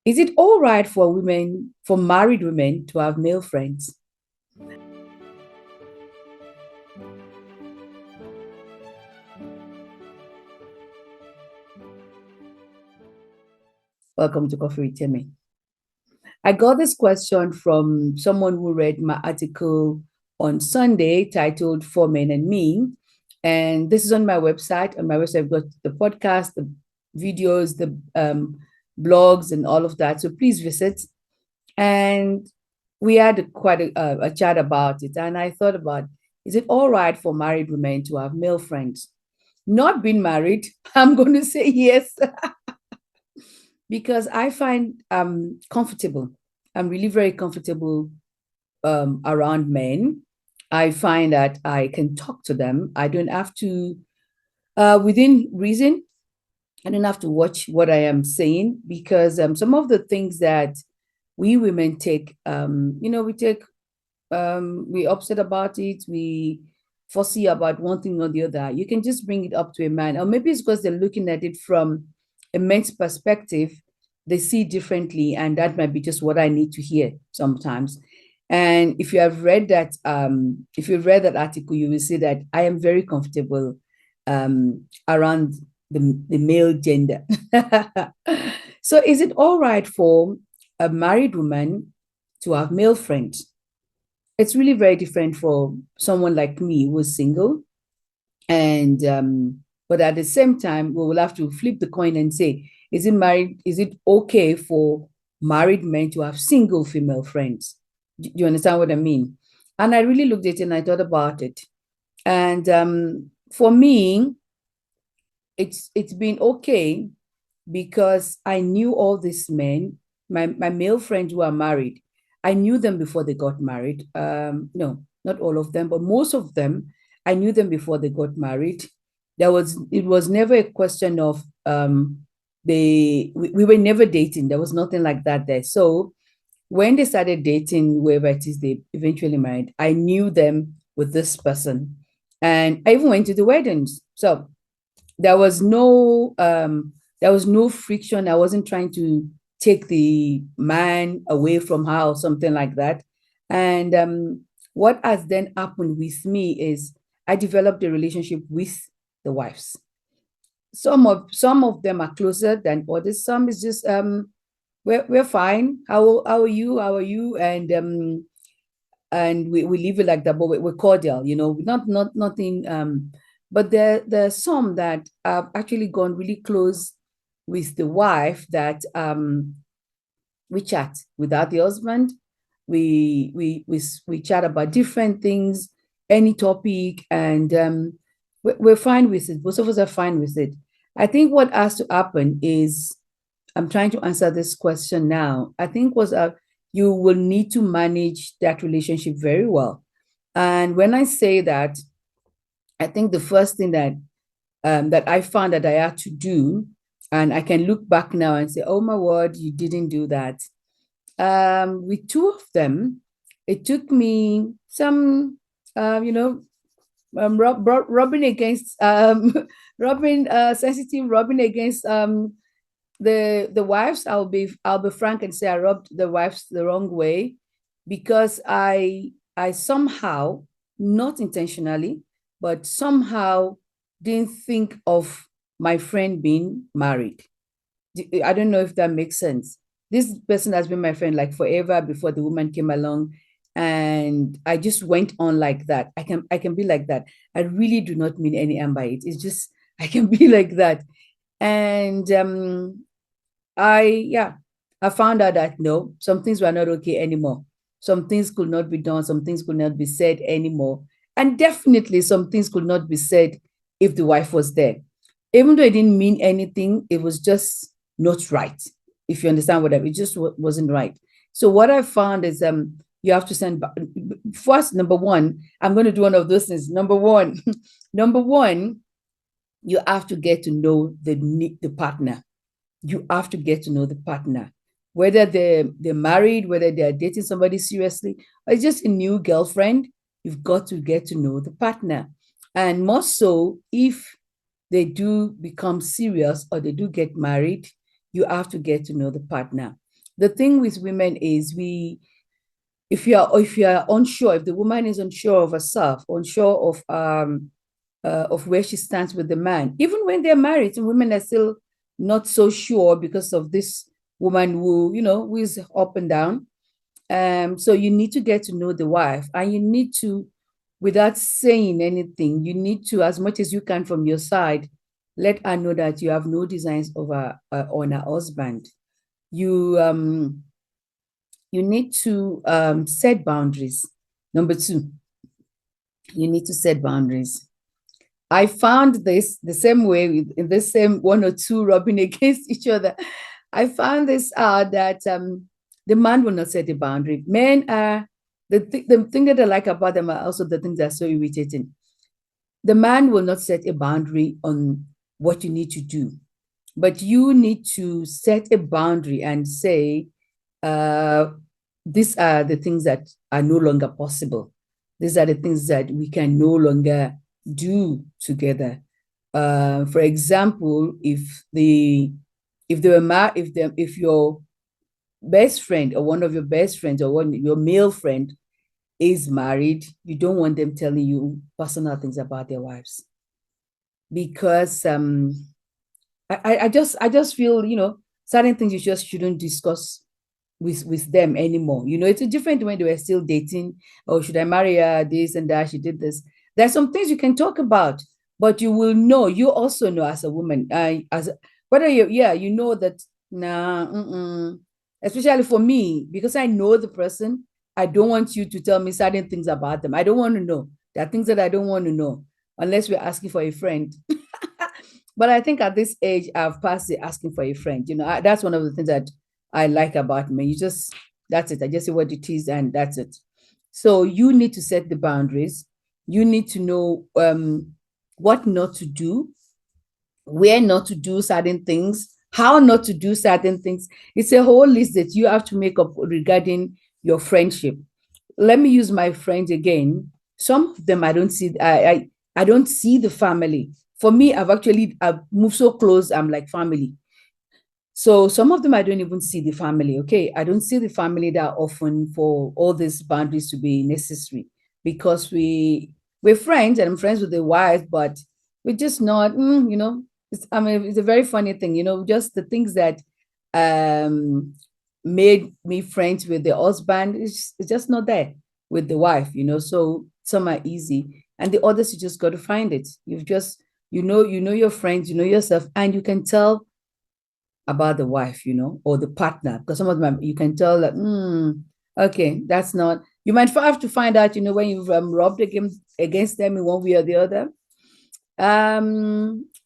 Is it all right for women, for married women, to have male friends? Welcome to Coffee with Timmy. I got this question from someone who read my article on Sunday titled For Men and Me. And this is on my website. On my website, I've got the podcast, the videos, the blogs, and all of that. So please visit. And we had quite a chat about it. And I thought about, is it all right for married women to have male friends? Not being married, I'm going to say yes, because I find comfortable. I'm really very comfortable around men. I find that I can talk to them. I don't have to, within reason, I don't have to watch what I am saying because some of the things that we women take, we take, we upset about it, we fussy about one thing or the other. You can just bring it up to a man, or maybe it's because they're looking at it from a men's perspective. They see differently, and that might be just what I need to hear sometimes. And if you've read that article, you will see that I am very comfortable around the male gender. So, is it all right for a married woman to have male friends? It's really very different for someone like me who is single. And but at the same time, we will have to flip the coin and say, is it okay for married men to have single female friends? Do you understand what I mean? And I really looked at it and I thought about it. And for me, it's been okay because I knew all these men, my male friends who are married. I knew them before they got married. No, not all of them, but most of them, I knew them before they got married. It was never a question of we were never dating. There was nothing like that there. So when they started dating, whoever it is they eventually married, I knew them with this person. And I even went to the weddings. So there was no friction. I wasn't trying to take the man away from her or something like that. And what has then happened with me is I developed a relationship with the wives. Some of them are closer than others. Some is just we're fine. How are you? How are you? And we leave it like that, but we're cordial, not nothing. But there's some that have actually gone really close with the wife that we chat without the husband. We chat about different things, any topic, and we're fine with it. Most of us are fine with it. I think what has to happen is I'm trying to answer this question now. I think was you will need to manage that relationship very well. And when I say that, I think the first thing that I found that I had to do, and I can look back now and say, "Oh my word, you didn't do that." With two of them, it took me some, rubbing against, rubbing sensitive, rubbing against the wives. I'll be frank and say I rubbed the wives the wrong way because I somehow, not intentionally, but somehow didn't think of my friend being married. I don't know if that makes sense. This person has been my friend like forever before the woman came along, and I just went on like that. I can be like that. I really do not mean any harm by it. It's just I can be like that. And yeah, I found out that no, some things were not okay anymore. Some things could not be done, some things could not be said anymore. And definitely some things could not be said if the wife was there. Even though it didn't mean anything, it was just not right. If you understand what I mean, it just wasn't right. So what I found is you have to send first, number one, I'm going to do one of those things. Number one, number one, you have to get to know the partner. You have to get to know the partner, whether they're married, whether they're dating somebody seriously, or it's just a new girlfriend. You've got to get to know the partner, and more so if they do become serious or they do get married, you have to get to know the partner. the thing with women is if you are unsure, if the woman is unsure of herself, unsure of where she stands with the man, even when they're married, some women are still not so sure because of this woman who is up and down. So you need to get to know the wife, and you need to, without saying anything, you need to, as much as you can from your side, let her know that you have no designs over on her husband. You need to set boundaries. Number two, you need to set boundaries. I found this the same way in the same one or two rubbing against each other. I found this out that the man will not set a boundary. Men are the thing that I like about them are also the things that are so irritating. The man will not set a boundary on what you need to do, but you need to set a boundary and say, these are the things that are no longer possible. These are the things that we can no longer do together. For example, if your best friend or one of your best friends or your male friend is married, you don't want them telling you personal things about their wives, because I just feel certain things you just shouldn't discuss with them anymore. It's a different when they were still dating. Oh, should I marry her? This and that. She did this. There's some things you can talk about, but you will know. You also know as a woman, whether you know that nah. Especially for me, because I know the person. I don't want you to tell me certain things about them. I don't want to know. There are things that I don't want to know unless we're asking for a friend. But I think at this age, I've passed the asking for a friend. That's one of the things that I like about me. That's it. I just say what it is, and that's it. So you need to set the boundaries. You need to know what not to do, where not to do certain things, how not to do certain things. It's a whole list that you have to make up regarding your friendship. Let me use my friends again. Some of them I don't see. I don't see the family. For me, I've moved so close. I'm like family. So some of them I don't even see the family. Okay, I don't see the family that often for all these boundaries to be necessary, because we're friends and I'm friends with the wife, but we're just not. It's a very funny thing. Just the things that um made me friends with the husband, it's just not there with the wife. So some are easy, and the others you just got to find it. You know your friends, you know yourself, and you can tell about the wife, or the partner, because some of them you can tell that, okay, that's not. You might have to find out, when you've rubbed against them in one way or the other.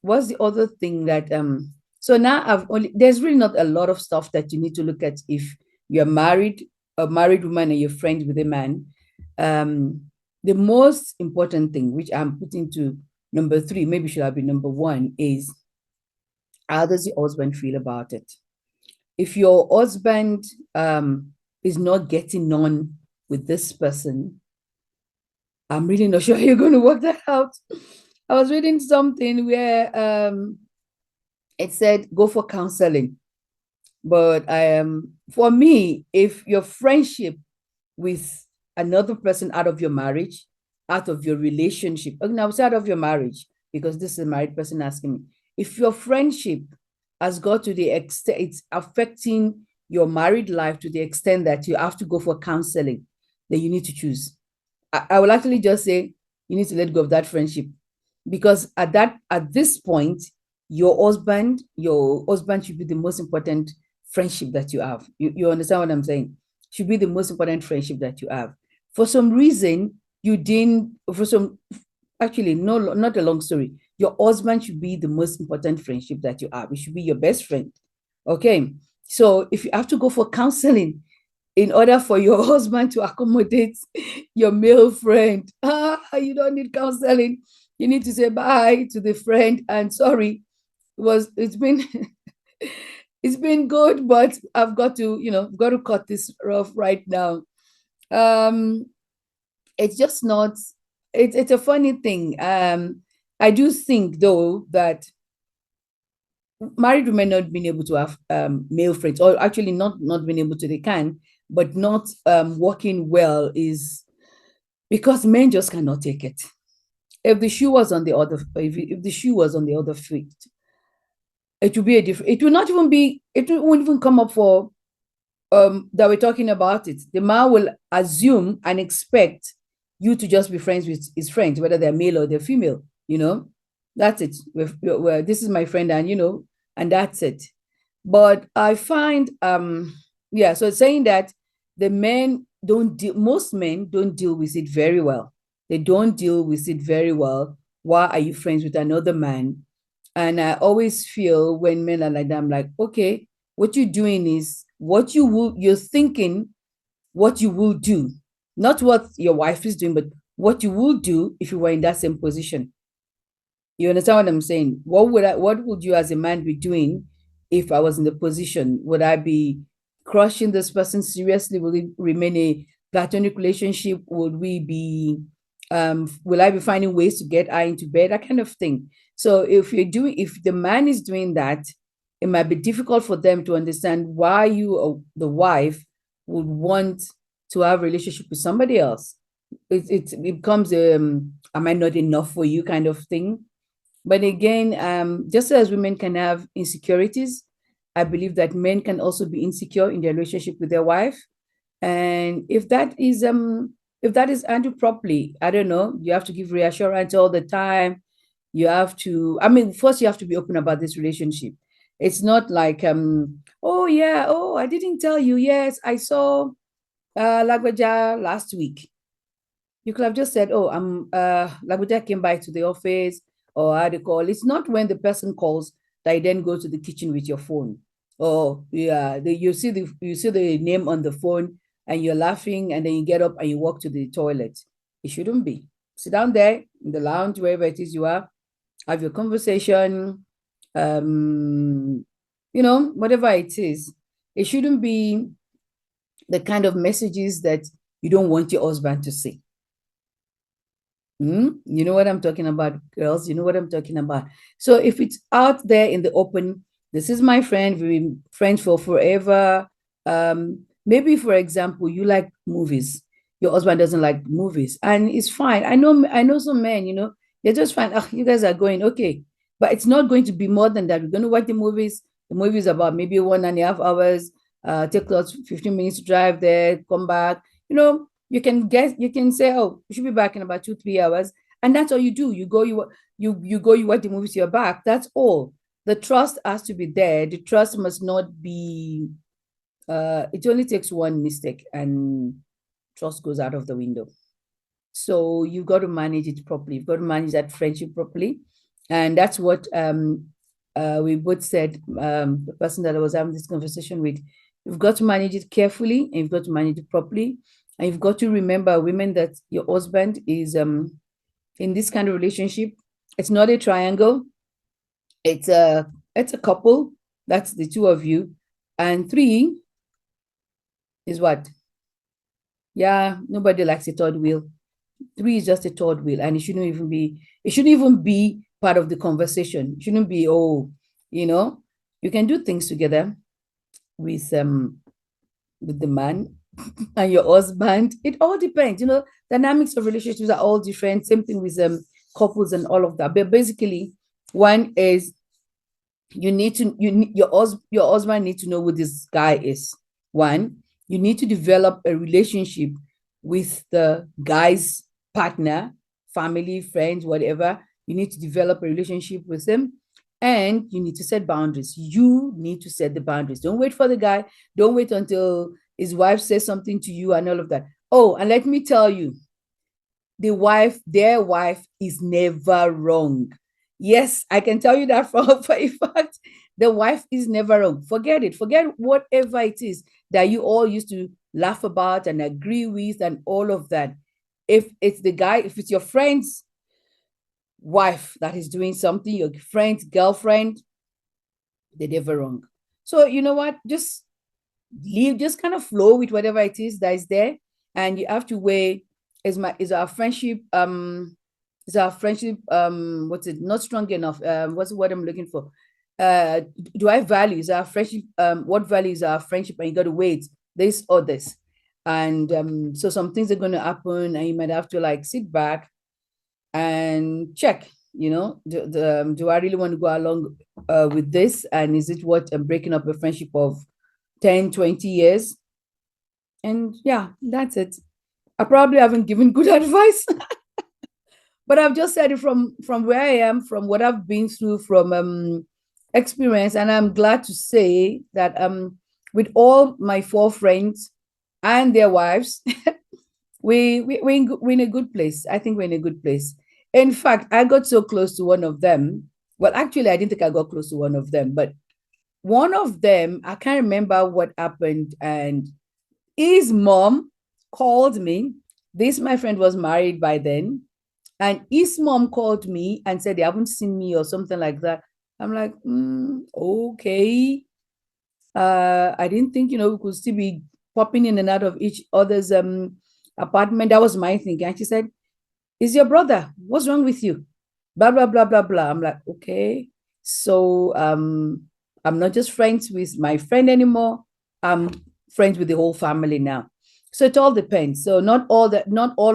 What's the other thing that so now there's really not a lot of stuff that you need to look at if you're married, a married woman, and you're friends with a man. The most important thing, which I'm putting to number 3, maybe should have been number 1, is how does your husband feel about it? If your husband is not getting on with this person, I'm really not sure you're going to work that out. I was reading something where it said go for counseling. But for me, if your friendship with another person out of your marriage, out of your relationship, now it's out of your marriage, because this is a married person asking me, if your friendship has got to the extent it's affecting your married life to the extent that you have to go for counseling, then you need to choose. I will actually just say you need to let go of that friendship, because at this point, your husband should be the most important friendship that you have. You understand what I'm saying? Should be the most important friendship that you have. For some reason, you didn't. For some, actually, no, not a long story. Your husband should be the most important friendship that you have. It should be your best friend. Okay. So if you have to go for counseling in order for your husband to accommodate your male friend, you don't need counseling. You need to say bye to the friend and sorry. It's been it's been good, but I've got to cut this off right now. Um, it's just not. It's a funny thing. I do think though that married women not being able to have male friends, or actually not being able to, they can, but not working well, is because men just cannot take it. If the shoe was on the other, if the shoe was on the other feet, it would be a different. It will not even be. It won't even come up for that we're talking about it. The man will assume and expect you to just be friends with his friends, whether they're male or they're female. You know, that's it. This is my friend, and and that's it. But I find, yeah. So saying that the men don't deal, most men don't deal with it very well. They don't deal with it very well. Why are you friends with another man? And I always feel when men are like that, I'm like, okay, what you're doing is you're thinking what you will do, not what your wife is doing, but what you will do if you were in that same position. You understand what I'm saying? What would you as a man be doing if I was in the position? Would I be crushing this person seriously? Will it remain a platonic relationship? Would we be will I be finding ways to get her into bed? That kind of thing. So if the man is doing that, it might be difficult for them to understand why you or the wife would want to have a relationship with somebody else. It becomes am I not enough for you kind of thing. But again, just as women can have insecurities, I believe that men can also be insecure in their relationship with their wife. And if that is handled properly, I don't know, you have to give reassurance all the time. You have to, I mean, first you have to be open about this relationship. It's not like oh yeah, oh, I didn't tell you. Yes, I saw Lagwaja last week. You could have just said, "Oh, I'm Labuja came by to the office," or how they call. It's not when the person calls that you then go to the kitchen with your phone. Oh, yeah, you see the name on the phone and you're laughing, and then you get up and you walk to the toilet. It shouldn't be. Sit down there in the lounge, wherever it is you are, have your conversation. Um, whatever it is, it shouldn't be the kind of messages that you don't want your husband to see. You know what I'm talking about, girls. You know what I'm talking about. So if it's out there in the open, this is my friend. We've been friends for forever. Maybe, for example, you like movies. Your husband doesn't like movies, and it's fine. I know some men. They're just fine. Oh, you guys are going okay, but it's not going to be more than that. We're going to watch the movies. The movie is about maybe 1.5 hours. Take us 15 minutes to drive there, come back. You can say, oh, we should be back in about 2 3 hours, and that's all you do. You watch the movies, you're back. That's all. The trust has to be there. The trust must not be it only takes one mistake and trust goes out of the window. So you've got to manage it properly. You've got to manage that friendship properly. And that's what we both said, the person that I was having this conversation with. You've got to manage it carefully, and you've got to manage it properly. And you've got to remember, women, that your husband is in this kind of relationship. It's not a triangle. It's a couple. That's the two of you. And three is what? Yeah, nobody likes a third wheel. Three is just a third wheel, and it shouldn't even be part of the conversation. It shouldn't be, oh, you know, you can do things together with the man and your husband. It all depends. Dynamics of relationships are all different. Same thing with couples and all of that. But basically, one is your husband needs to know who this guy is. One, you need to develop a relationship with the guy's partner, family, friends, whatever. You need to develop a relationship with him, and you need to set boundaries. You need to set the boundaries. Don't wait for the guy. Don't wait until his wife says something to you and all of that. Oh, and let me tell you, their wife is never wrong. Yes, I can tell you that for a fact. The wife is never wrong. Forget it. Forget whatever it is that you all used to laugh about and agree with and all of that. If it's your friend's wife that is doing something, your friend's girlfriend, they're never wrong. So you know what? Just kind of flow with whatever it is that is there. And you have to weigh, is our friendship what's it, not strong enough? What's the word I'm looking for? uh do I value is our friendship, what values our friendship, and you got to wait this or this. And so some things are going to happen, and you might have to like sit back and check, do I really want to go along with this, and is it what breaking up a friendship of 10, 20 years? And yeah, that's it. I probably haven't given good advice, but I've just said it from where I am, from what I've been through, from experience. And I'm glad to say that with all my four friends and their wives, we're in a good place. I think we're in a good place. In fact, I got so close to one of them. Well, actually, I didn't think I got close to one of them, but one of them, I can't remember what happened, and his mom called me. This my friend was married by then, and his mom called me and said they haven't seen me or something like that. I'm like, okay. I didn't think, we could still be popping in and out of each other's apartment. That was my thinking. And she said, is your brother? What's wrong with you? Blah, blah, blah, blah, blah. I'm like, okay. So I'm not just friends with my friend anymore. I'm friends with the whole family now. So it all depends. So not all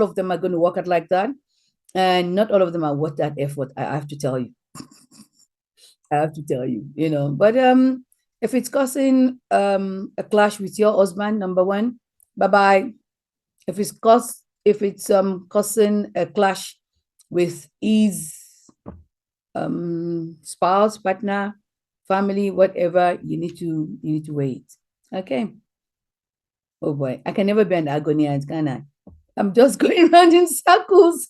of them are going to work out like that. And not all of them are worth that effort. I have to tell you. I have to tell you, But if it's causing a clash with your husband, number one, bye-bye. If it's causing a clash with his spouse, partner, family, whatever, you need to wait. Okay. Oh boy, I can never be an agony, can I? I'm just going around in circles.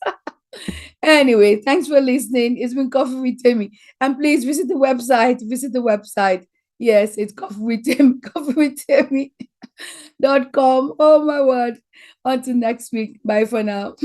Anyway, thanks for listening. It's been Coffee with Timmy. And please visit the website. Visit the website. Yes, it's Coffee with Timmy, coffeewithtimmy.com. Oh my word. Until next week. Bye for now.